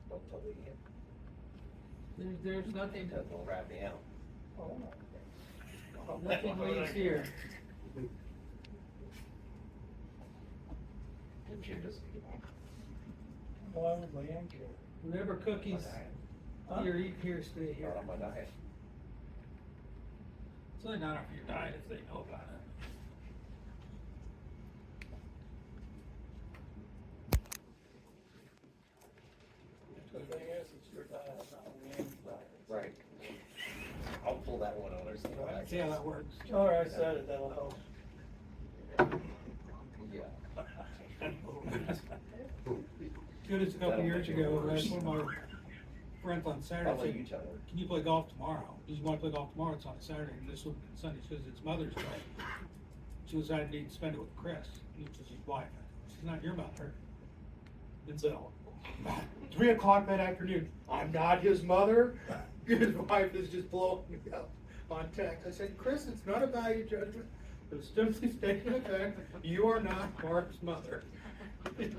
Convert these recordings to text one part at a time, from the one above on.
Don't tell me again. There's nothing, That will wrap me out. nothing leaves here. And Jim doesn't get Why would Leanne care? Whatever cookies you're eating here, stay here. not on my diet. It's only not for your diet if they know about it. The thing is, it's your diet, not Leanne's diet. Right. I'll pull that one on or something. See how that works. All right, I said it, that'll help. Yeah. Good as a couple years ago, one of my friends on I'll Saturday let you said, tell her. can you play golf tomorrow? Does you want to play golf tomorrow? It's on a Saturday, and this one Sunday, because it's Mother's Day. She decided to spend it with Chris, which is his wife. She's not your mother. And so, 3 o'clock that afternoon, I'm not his mother. His wife is just blowing me up on text. I said, Chris, it's not a value judgment. It's simply stating the fact you are not Mark's mother. Yeah.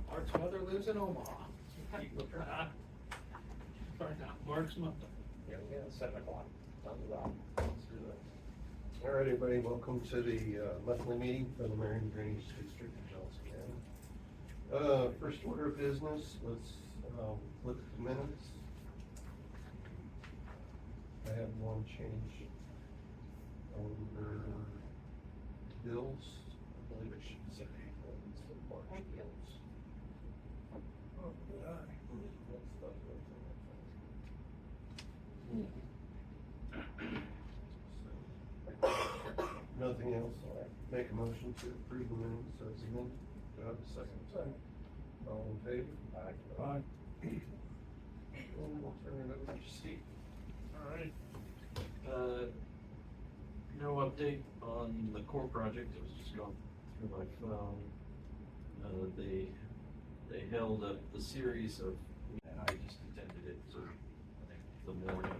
Mark's mother lives in Omaha. Find out Mark's mother. Yeah, 7 o'clock. On the dot. Let's do that. All right, everybody, welcome to the monthly meeting for the Merriam Drainage District of Johnson County. First order of business, let's look at the minutes. I have one change over bills. I believe it should say it's the March bills. Oh, good eye. Nothing else, I'll make a motion to approve the minutes as amended. Do I have a second? Second. All in favor? Aye. And we'll turn it over to Steve. All right. No update on the core project. I was just going through my phone. They held up the series of, and I just attended it for, I think, the morning.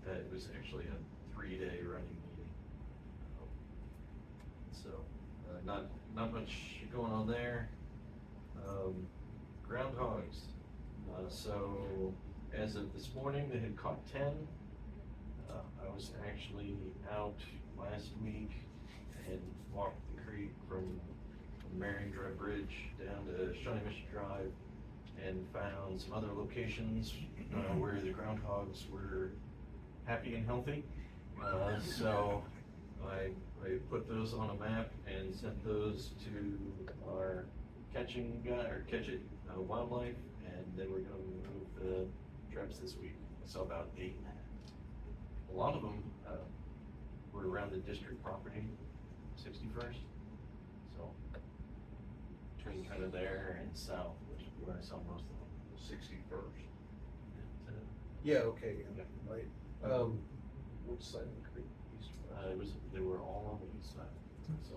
It was actually a 3-day running meeting. So, not much going on there. Groundhogs. So, as of this morning, they had caught 10. I was actually out last week and walked the creek from Merriam Drainage Bridge down to Shawnee Mission Drive and found some other locations where the groundhogs were happy and healthy. So I put those on a map and sent those to our catching guy, or catch it wildlife, and they were going to remove the traps this week. I saw about 8. A lot of them were around the district property, 61st. So between kind of there and south, which is where I saw most of them. 61st. And, Yeah, okay, yeah, right. Which side of the creek? East or west? they were all on the east side. So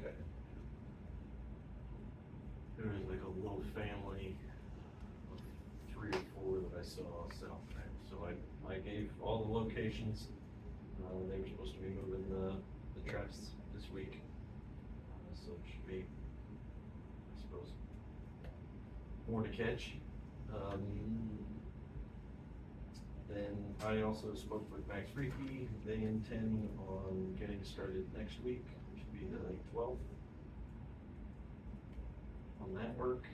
Okay. there was like a little family of 3 or 4 that I saw south there. So I gave all the locations. They were supposed to be moving the traps this week. So it should be, I suppose, more to catch. Then I also spoke with Max Freaky. They intend on getting started next week, which would be the 12th. On that work.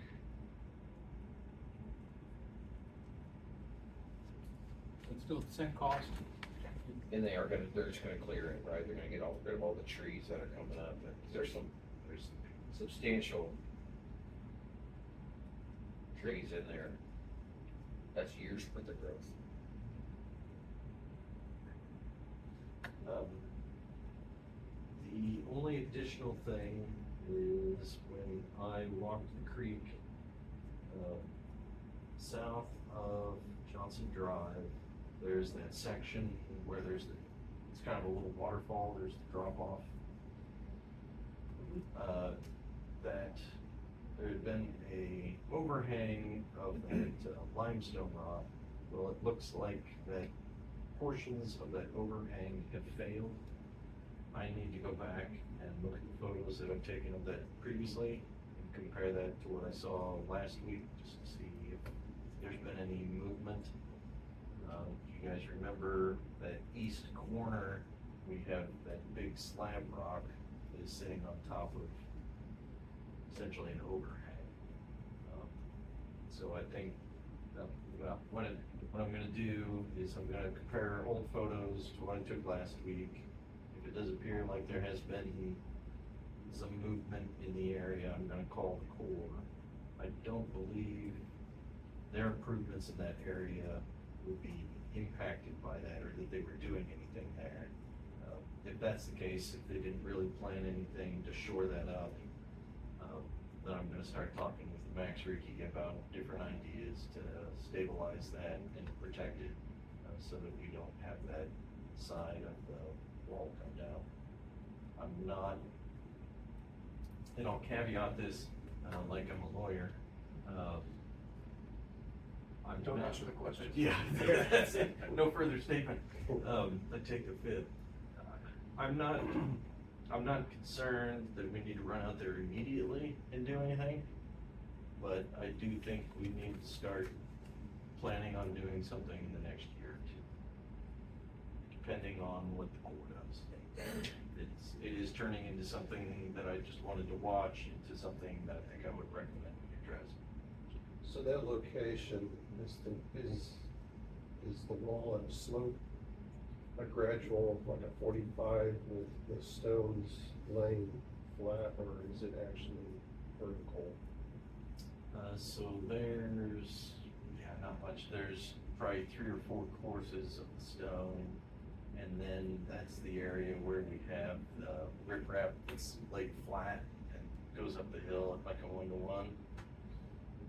It's still the same cost. And they're just gonna clear it, right? They're gonna get rid of all the trees that are coming up. There's substantial trees in there. That's years worth of growth. The only additional thing is when I walked the creek south of Johnson Drive, there's that section where it's kind of a little waterfall, there's the drop off. That there had been a overhang of that limestone rock. Well, it looks like that portions of that overhang have failed. I need to go back and look at the photos that I've taken of that previously and compare that to what I saw last week, just to see if there's been any movement. You guys remember that east corner, we have that big slab rock that is sitting on top of essentially an overhang. So I think, well, what I'm gonna do is I'm gonna compare old photos to what I took last week. If it does appear like there has been some movement in the area, I'm gonna call the Corps. I don't believe their improvements in that area would be impacted by that, or that they were doing anything there. If that's the case, if they didn't really plan anything to shore that up, then I'm gonna start talking with Max Ricky about different ideas to stabilize that and protect it, so that we don't have that side of the wall come down. I'm not, and I'll caveat this, like I'm a lawyer, Don't answer the question. Yeah, that's it, no further statement. I take the fifth. I'm not concerned that we need to run out there immediately and do anything, but I do think we need to start planning on doing something in the next year or two, depending on what the Corps does. It is turning into something that I just wanted to watch, into something that I think I would recommend we address. So that location is the wall on a slope, a gradual, like a 45 with the stones laying flat, or is it actually vertical? So there's, not much. There's probably 3 or 4 courses of the stone, and then that's the area where we have the riprap that's laid flat and goes up the hill at like a 1-to-1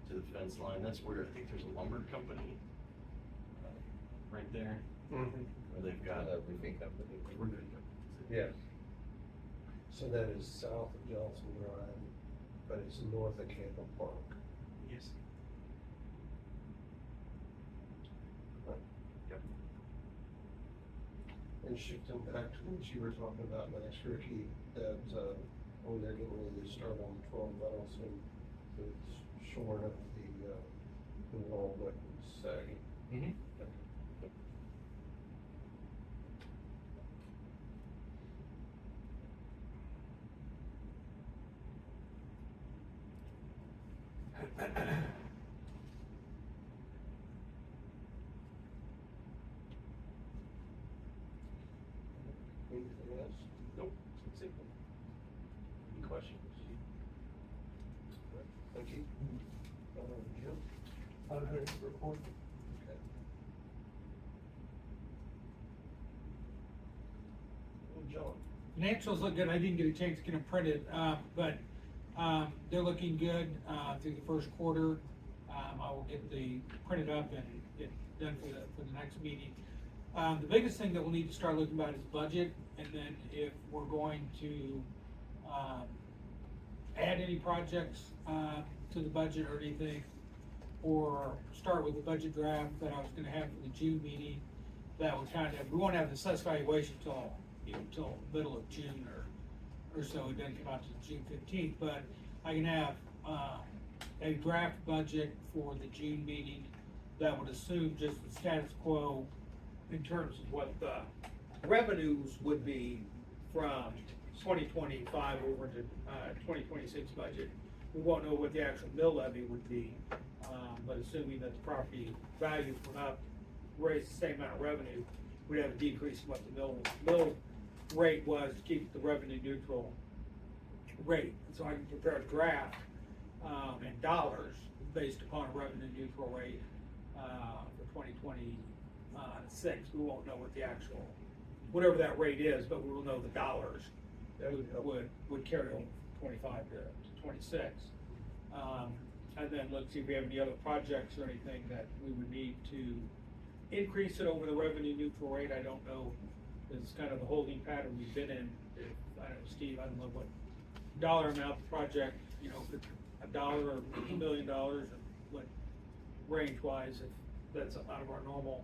to the fence line. That's where I think there's a lumber company right there, where they've got That roofing company. Yeah. So that is south of Johnson Drive, but it's north of Campbell Park. Yes. Yep. And shifting back to what you were talking about, Max Ricky, that, when they're getting ready to start on 12 miles, and it's shoring up the wall that was sagging. Mm-hmm. Anything else? Nope. That's it. Any questions? Thank you. Jim? I don't have any report. Okay. Well, John? Financials look good. I didn't get a chance to get them printed, but they're looking good through the first quarter. I will get the printed up and get done for the next meeting. The biggest thing that we'll need to start looking about is budget, and then if we're going to add any projects to the budget or anything, or start with the budget draft that I was gonna have for the June meeting. That would kind of, we won't have the assessed valuation till middle of June or so. It doesn't come out to June 15th, but I can have a draft budget for the June meeting that would assume just the status quo in terms of what the revenues would be from 2025 over to 2026 budget. We won't know what the actual mill levy would be, but assuming that the property values went up, raised the same amount of revenue, we'd have a decrease in what the mill rate was to keep the revenue neutral rate. And so I can prepare a draft in dollars based upon a revenue neutral rate for 2026. We won't know what the actual, whatever that rate is, but we will know the dollars that would carry over 25 to 26. And then let's see if we have any other projects or anything that we would need to increase it over the revenue neutral rate. I don't know. It's kind of the holding pattern we've been in. I don't know, Steve, I don't know what dollar amount the project, could $1 or $1 million, or what, range-wise, if that's out of our normal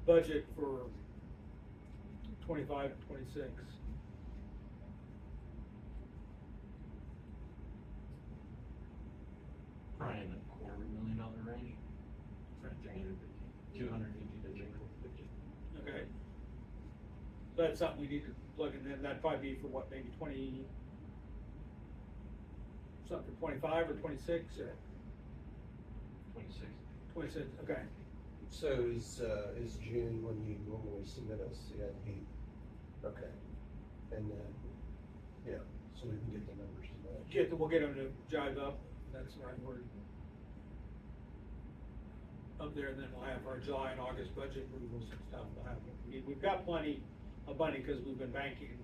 budget for 25 and 26. Probably in a $250,000 range. Right, 250 to 350. Okay. So that's something we need to plug in, and that'd probably be for what, maybe 20, something for 25 or 26 or 26. 26, okay. So is June when you normally submit a CIP? Okay. And then, yeah, so we can get the numbers in that. We'll get them to jive up, that's the right word. Up there, and then we'll have our July and August budget approvals and stuff. We've got plenty of money, because we've been banking,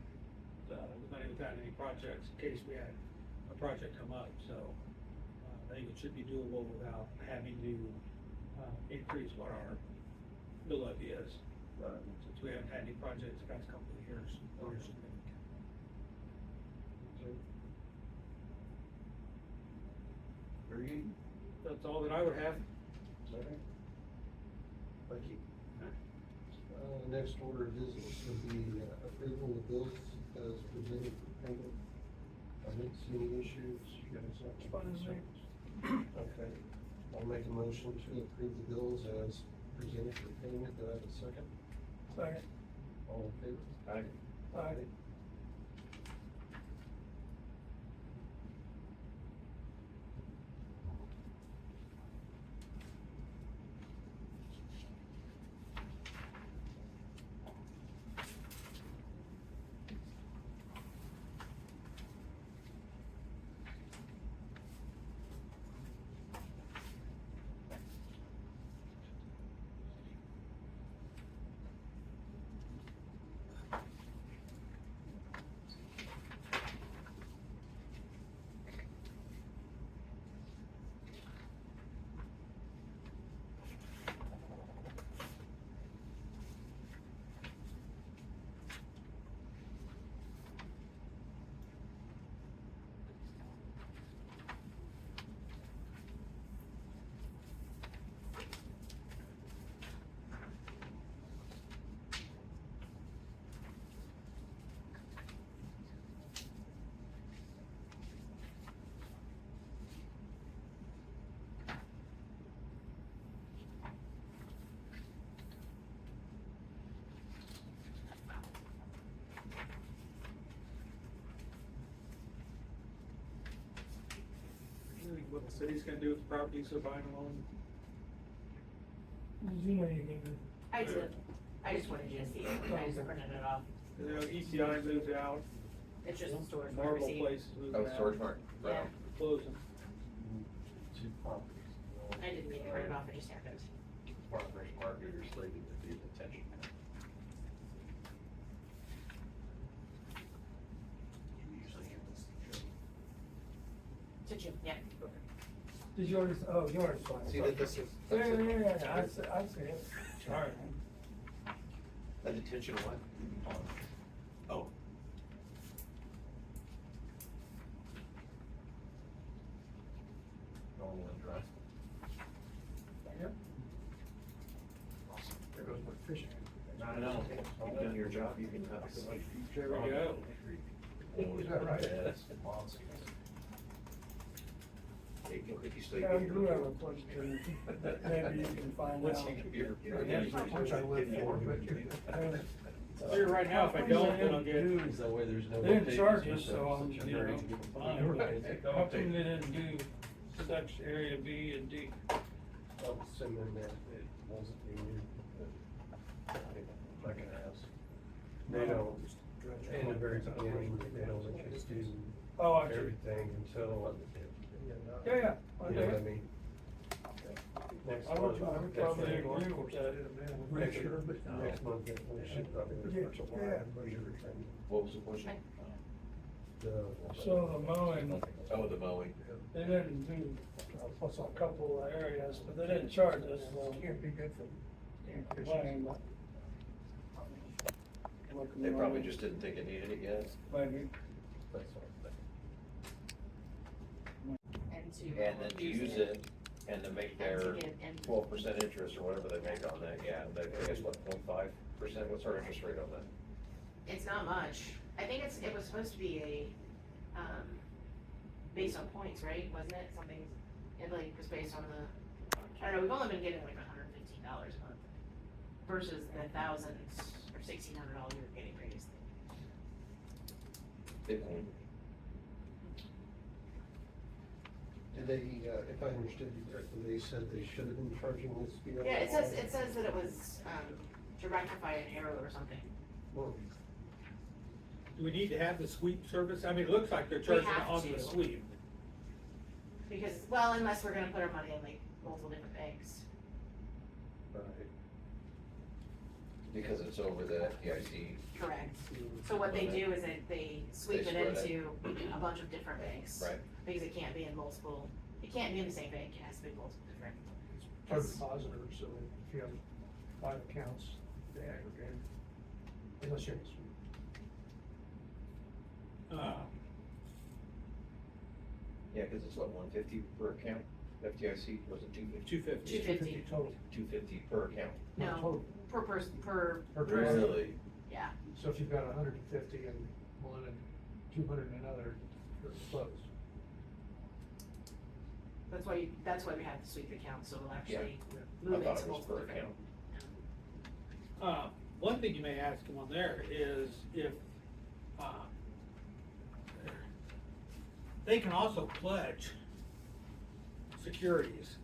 the money without any projects, in case we had a project come up, so. I think it should be doable without having to, increase what our bill levy is. Since we haven't had any projects the past couple of years, or significant. Very good. That's all that I would have. Okay. Thank you. Next order of business would be approval of bills as presented for payment. I didn't see any issues. You guys have Okay. I'll make a motion to approve the bills as presented for payment. Do I have a second? Second. All in favor? Aye. Aye. What the city's gonna do with the property, so buying a loan. Did you know you gave it? I did. I just wanted you to see it. I just printed it off. You know, ECI moved out, It's just a storage Marble pharmacy. Place is moving Oh, out. storage market. Yeah. Closing. Two properties. I didn't get it printed off, it just happened. Farmers market or slated to be attention. You usually get this. To June, yeah. Did you already, oh, you already saw it. See that this is. Yeah, I see it. Sorry. A detention what? Oh. Normal and dry. Yep. There goes my fishing. I know, you've done your job, you can have. There we go. Is that right? Yeah, that's monster. Hey, if you stay. Yeah, I do have a question that maybe you can find What's out. Which I live for, but. Here right now, if I don't, then I'll get. Is that way there's no. They didn't charge us, updates, so I'm, you know, fine. How come they didn't do such area B and D? I'm assuming that it wasn't renewed, but I can ask. They don't, in the very beginning, they don't let us do Oh, I see. everything until. Yeah, You know what I yeah. mean? Next I would month. probably agree with that. Next month, we should probably. What was the question? So the mowing, Oh, the mowing. they didn't do, what's a couple of areas, but they didn't charge us, so. Can't be good for. Complain, but. They probably just didn't think it needed it yet. Maybe. That's all. into. and then to use it, and to make And their to get in. 12% interest or whatever they make on that, yeah, I guess what, 0.5%, what's our interest rate on that? It's not much. I think it was supposed to be based on points, right? Wasn't it? Something, it like was based on the, I don't know, we've only been getting like $115 a month versus the thousands or $1,600 we were getting previously. Bitcoin. Did they, if I understood you correctly, they said they should have been charging this fee? on Yeah, it all? says that it was, to rectify an error or something. Well, Do we need to have the sweep service? I mean, it looks like they're charging have on the to. sweep. Because, well, unless we're gonna put our money in like multiple different banks. right. Because it's over the FDIC. Correct. So what they do is they sweep They it spread it. into a bunch of different banks. Right. Because it can't be in multiple, it can't be in the same bank, it has to be multiple different. Per depositor, so if you have 5 accounts, they aggregate, unless you're. Yeah, cause it's what, 150 per account, FDIC, was it 250? 250. 250. Total. 250 per account. No, Total. per person, per, Per person. Really? yeah. So if you've got 150 in one and 200 in another, you're close. That's why we have the sweep account, so we'll actually I move it thought to it was multiple per different. account. One thing you may ask them on there is if, they can also pledge securities.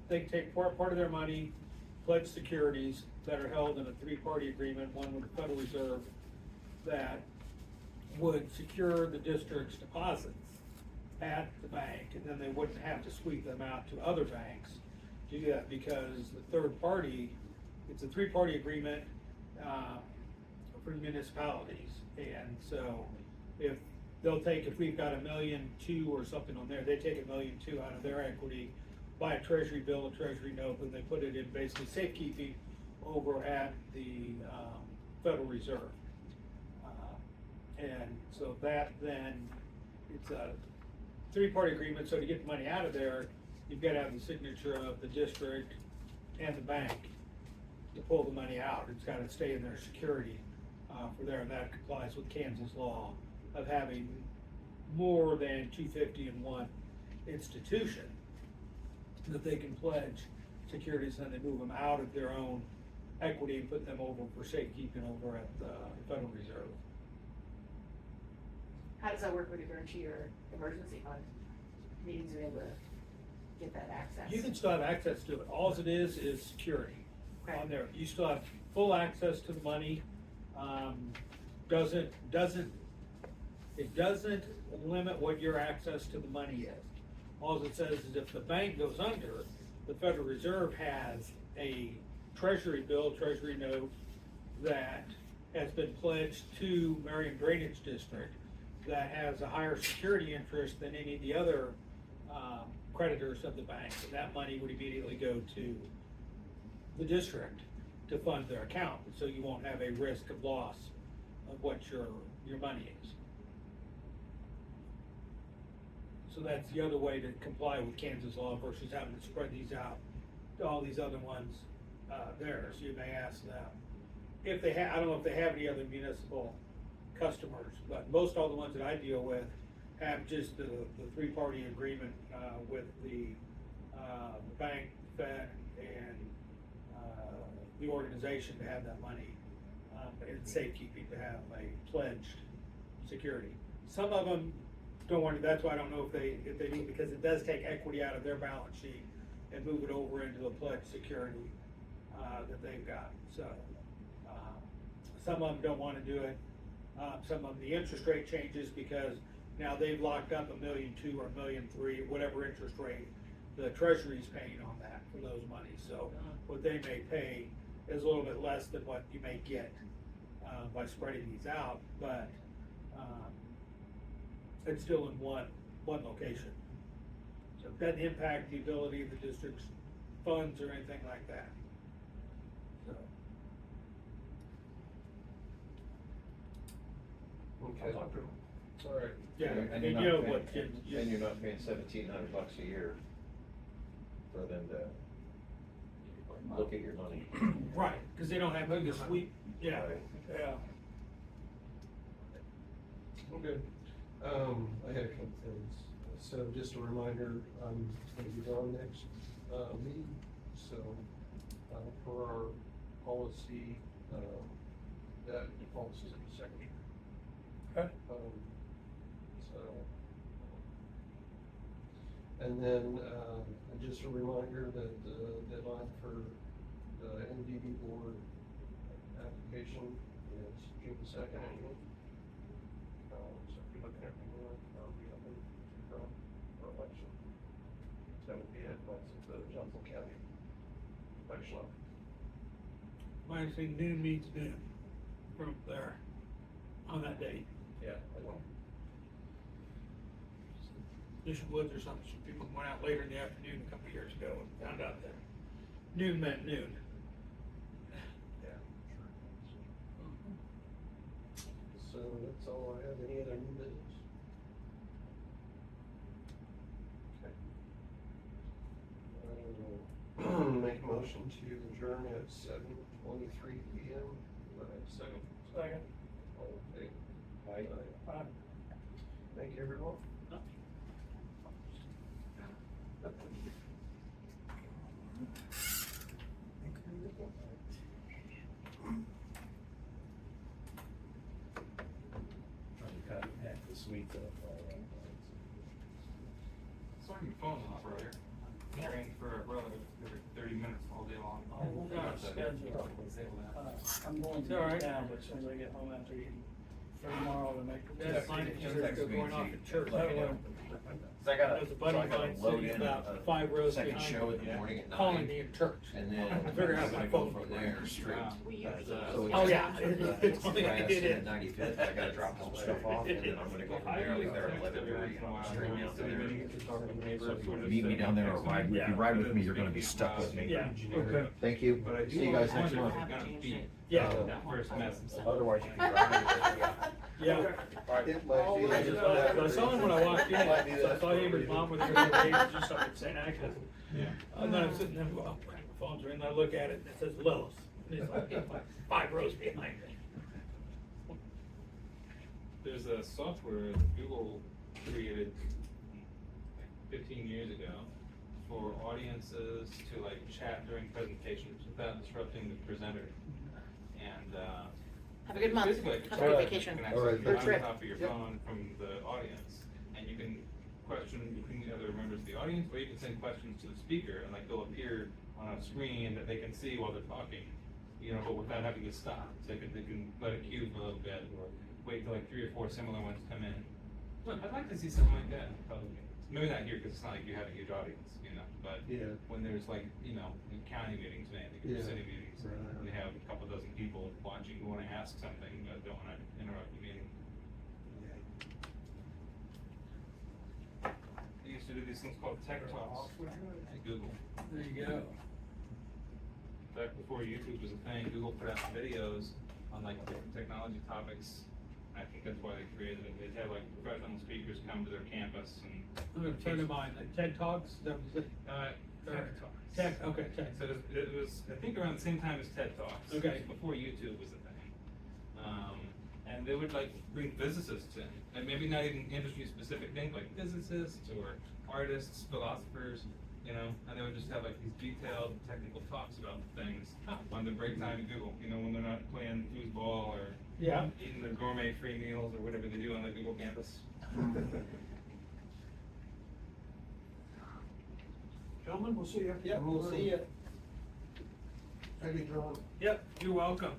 They can take part of their money, pledge securities that are held in a 3-party agreement, one with the Federal Reserve, that would secure the district's deposits at the bank, and then they wouldn't have to sweep them out to other banks to do that, because the third party, it's a 3-party agreement, for municipalities. And so if we've got $1.2 million or something on there, they take $1.2 million out of their equity, buy a treasury bill, a treasury note, and they put it in basically safekeeping over at the, Federal Reserve. And so that then, it's a 3-party agreement, so to get the money out of there, you've gotta have the signature of the district and the bank to pull the money out. It's gotta stay in their security, for there, and that complies with Kansas law of having more than 250 in one institution, that they can pledge securities, and then they move them out of their own equity and put them over for safekeeping over at the Federal Reserve. How does that work with regard to your emergency fund? Meetings are able to get that access? You can still have access to it. All it is security Okay. on there. You still have full access to the money. It doesn't limit what your access to the money is. All it says is if the bank goes under, the Federal Reserve has a treasury bill, treasury note that has been pledged to Merriam Drainage District that has a higher security interest than any of the other creditors of the bank. And that money would immediately go to the district to fund their account, so you won't have a risk of loss of what your money is. So that's the other way to comply with Kansas law versus having to spread these out to all these other ones there. So you may ask them if they I don't know if they have any other municipal customers, but most all the ones that I deal with have just the 3-party agreement with the bank, Fed, and the organization to have that money. It's safekeeping to have a pledged security. Some of them don't want to, that's why I don't know if they do, because it does take equity out of their balance sheet and move it over into a pledged security that they've got. So some of them don't want to do it. Some of them, the interest rate changes because now they've locked up $1.2 million or $1.3 million, whatever interest rate the Treasury's paying on that for those monies. So what they may pay is a little bit less than what you may get by spreading these out, but it's still in one location. So it doesn't impact the ability of the district's funds or anything like that. So. I'll Okay. talk to them. All right. Yeah, And and you're you not know paying- what, And you're not paying $1,700 a year for them to look at your money. right, cause they don't have to sweep, yeah. Right. Yeah. Okay. I had a couple things. So just a reminder, I'm gonna be gone next, meeting, so, for our policy, that defaults to the secretary. Okay. So, and then, just a reminder that the deadline for the NDD board application is June 2nd. So if you're looking at renewal, we have for election. That would be it, that's the Johnson County election. Might say noon means noon from there on that date. Yeah, I know. Bishop Woods or something, some people went out later in the afternoon a couple of years ago and found out that noon meant noon. Yeah, sure. So that's all I have. Any other new business? Okay. I will make a motion to adjourn at 7:23 PM. Second. Second. All in favor? Aye. Aye. Thank you, everyone. Sorry, your phone's off earlier. I'm carrying for a brother every 30 minutes all day long. Oh, Forgot gosh, that. schedule. Disable that. I'm going It's all right. to now, but as soon as I get home after eating, for tomorrow to make. That's fine, if you're still going off at church. So I gotta, There's a buddy so I of gotta mine load sitting in about a 5 rows second behind show me, in the morning at calling 9. me in church. And then I figure out I'm my gonna go phone. from there straight. We Uh, usually. So Oh, it's yeah. it's It grass is. and 95th, I gotta drop some stuff off, and then I'm gonna go from there, I'll be there at 11:30, and I'm straight down there. So if you wanna meet me down there or ride, if you ride with me, you're gonna be stuck with me. Yeah. Okay. Thank you, But I do see you guys wonder next if month. it's gonna be Yeah. that first message. Otherwise, you can drive. Yeah. It might be like I saw him when I walked in, Might be so I that. thought he was mom with her neighbors just started saying action. Yeah. And then I'm sitting there, well, my phone's ringing, I look at it, and it says Lowe's. And it's like 5 rows behind me. There's a software that Google created 15 years ago for audiences to like chat during presentations without disrupting the presenter. And Have a good month. basically, Have a good vacation. You can All right, actually be Or on trip. top of your phone from the audience, and you can question between the other members of the audience, or you can send questions to the speaker, and like they'll appear on a screen that they can see while they're talking, you know, but without having to stop. So they can let it cue for a little bit, or wait till like 3 or 4 similar ones come in. Look, I'd like to see something like that, probably. Maybe not here, because it's not like you have a huge audience, you know, but Yeah. when there's like, you know, in county meetings, man, Yeah. city meetings, Right. and they have a couple dozen people watching who wanna ask something, but don't wanna interrupt the meeting. They used to do these things called tech talks at Google. There you go. Back before YouTube was a thing, Google put out videos on like different technology topics. I think that's why they created it. They'd have like professional speakers come to their campus and. I'm gonna turn to mine, like TED Talks, that was it. Tech Talks. Tech, okay, tech. So it was, I think around the same time as TED Talks. Okay. Before YouTube was a thing. And they would like bring physicists in, and maybe not even industry specific things, like physicists or artists, philosophers, you know, and they would just have like these detailed technical talks about things on the break time at Google, you know, when they're not playing foosball or Yeah. eating their gourmet free meals or whatever they do on the Google campus. Gentlemen, we'll see you. Yep, we'll see you. Thank you, John. Yep, you're welcome.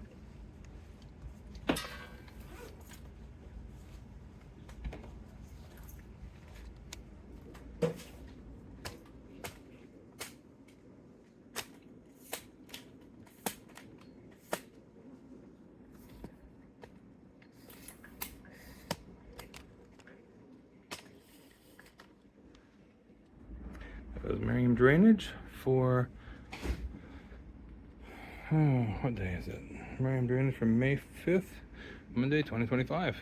That was Merriam Drainage for, what day is it? Merriam Drainage for May 5th, Monday, 2025.